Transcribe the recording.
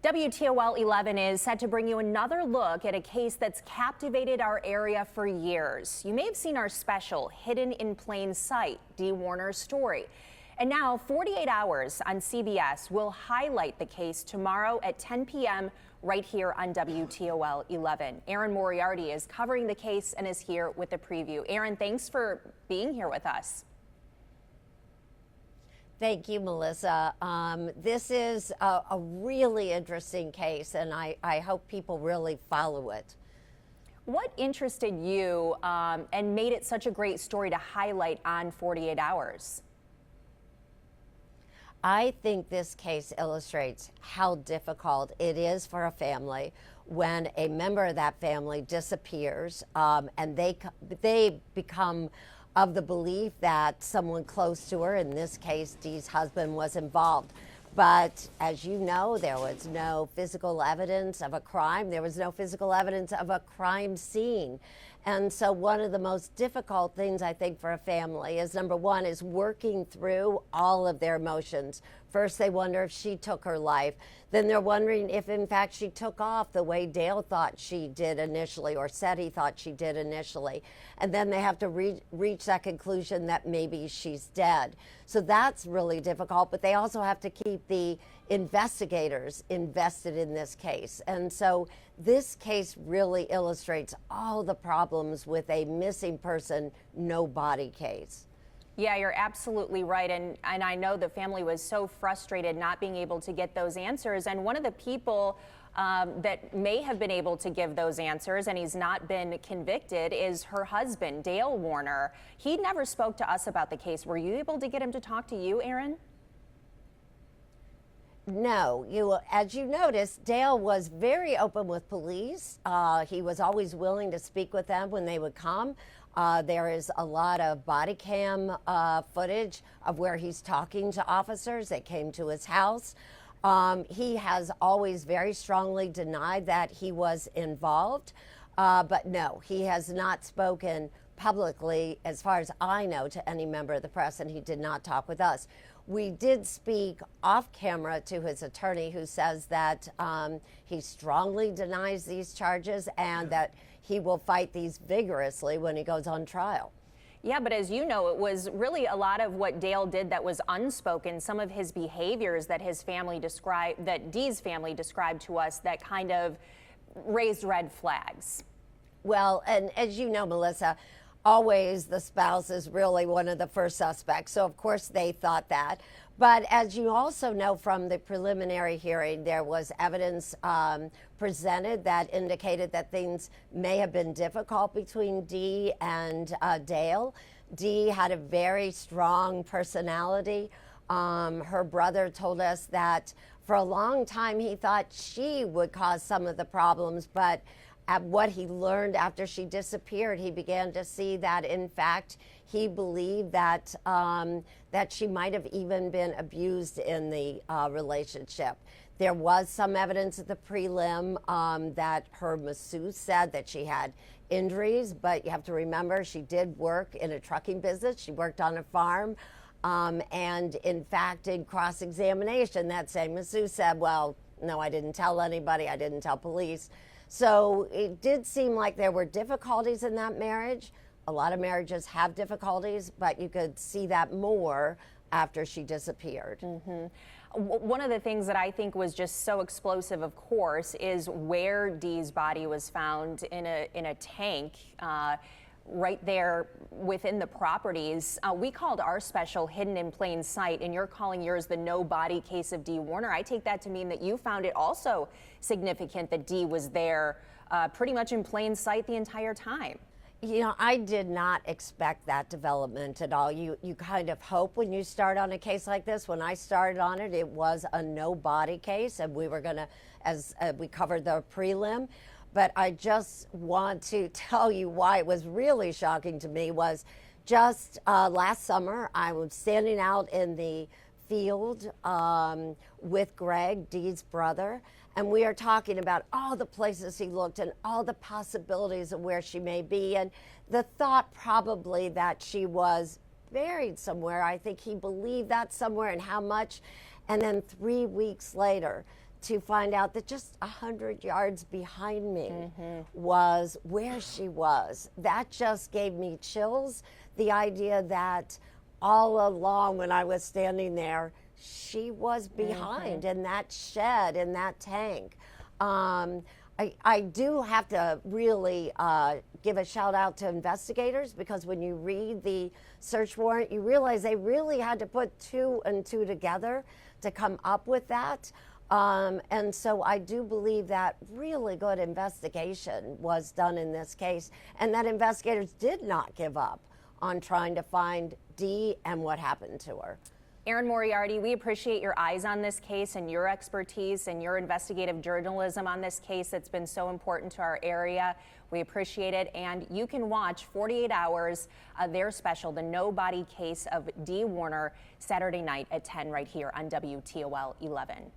WTOL 11 is set to bring you another look at a case that's captivated our area for years. You may have seen our special, Hidden in Plain Sight, Dee Warner's story. And now 48 Hours on CBS will highlight the case tomorrow at 10 p.m. right here on WTOL 11. Erin Moriarty is covering the case and is here with a preview. Erin, thanks for being here with us. Thank you, Melissa. This is a really interesting case, and I hope people really follow it. What interested you and made it such a great story to highlight on 48 Hours? I think this case illustrates how difficult it is for a family when a member of that family disappears, and they become of the belief that someone close to her, in this case Dee's husband, was involved. But as you know, there was no physical evidence of a crime. There was no physical evidence of a crime scene. And so one of the most difficult things, I think, for a family is, number one, is working through all of their emotions. First, they wonder if she took her life. Then they're wondering if, in fact, she took off the way Dale thought she did initially, or said he thought she did initially. And then they have to reach that conclusion that maybe she's dead. So that's really difficult, but they also have to keep the investigators invested in this case. And so this case really illustrates all the problems with a missing person, no body case. Yeah, you're absolutely right. And I know the family was so frustrated not being able to get those answers. And one of the people that may have been able to give those answers, and he's not been convicted, is her husband, Dale Warner. He never spoke to us about the case. Were you able to get him to talk to you, Erin? No, as you noticed, Dale was very open with police. He was always willing to speak with them when they would come. There is a lot of body cam footage of where he's talking to officers that came to his house. He has always very strongly denied that he was involved, but no, he has not spoken publicly, as far as I know, to any member of the press, and he did not talk with us. We did speak off camera to his attorney, who says that he strongly denies these charges and that he will fight these vigorously when he goes on trial. Yeah, but as you know, it was really a lot of what Dale did that was unspoken, some of his behaviors that his family described, that Dee's family described to us, that kind of raised red flags. Well, and as you know, Melissa, always the spouse is really one of the first suspects. So, of course, they thought that. But as you also know from the preliminary hearing, there was evidence presented that indicated that things may have been difficult between Dee and Dale. Dee had a very strong personality. Her brother told us that for a long time he thought she would cause some of the problems, but at what he learned after she disappeared, he began to see that, in fact, he believed that that she might have even been abused in the relationship. There was some evidence at the prelim that her masseuse said that she had injuries, but you have to remember she did work in a trucking business. She worked on a farm. And in fact, in cross-examination, that same masseuse said, well, no, I didn't tell anybody. I didn't tell police. So it did seem like there were difficulties in that marriage. A lot of marriages have difficulties, but you could see that more after she disappeared. Mm-hmm. One of the things that I think was just so explosive, of course, is where Dee's body was found in a tank right there within the properties. We called our special Hidden in Plain Sight, and you're calling yours the no body case of Dee Warner. I take that to mean that you found it also significant that Dee was there pretty much in plain sight the entire time. You know, I did not expect that development at all. You kind of hope when you start on a case like this. When I started on it, it was a no body case, and we were going to, as we covered the prelim. But I just want to tell you why it was really shocking to me was just last summer, I was standing out in the field with Greg, Dee's brother, and we are talking about all the places he looked and all the possibilities of where she may be, and the thought probably that she was buried somewhere. I think he believed that somewhere, and how much. And then 3 weeks later, to find out that just 100 yards behind me was where she was. That just gave me chills. The idea that all along when I was standing there, she was behind in that shed, in that tank. I do have to really give a shout out to investigators, because when you read the search warrant, you realize they really had to put 2 and 2 together to come up with that. And so I do believe that really good investigation was done in this case, and that investigators did not give up on trying to find Dee and what happened to her. Erin Moriarty, we appreciate your eyes on this case and your expertise and your investigative journalism on this case that's been so important to our area. We appreciate it. And you can watch 48 Hours, their special, The No Body Case of Dee Warner, Saturday night at 10 right here on WTOL 11.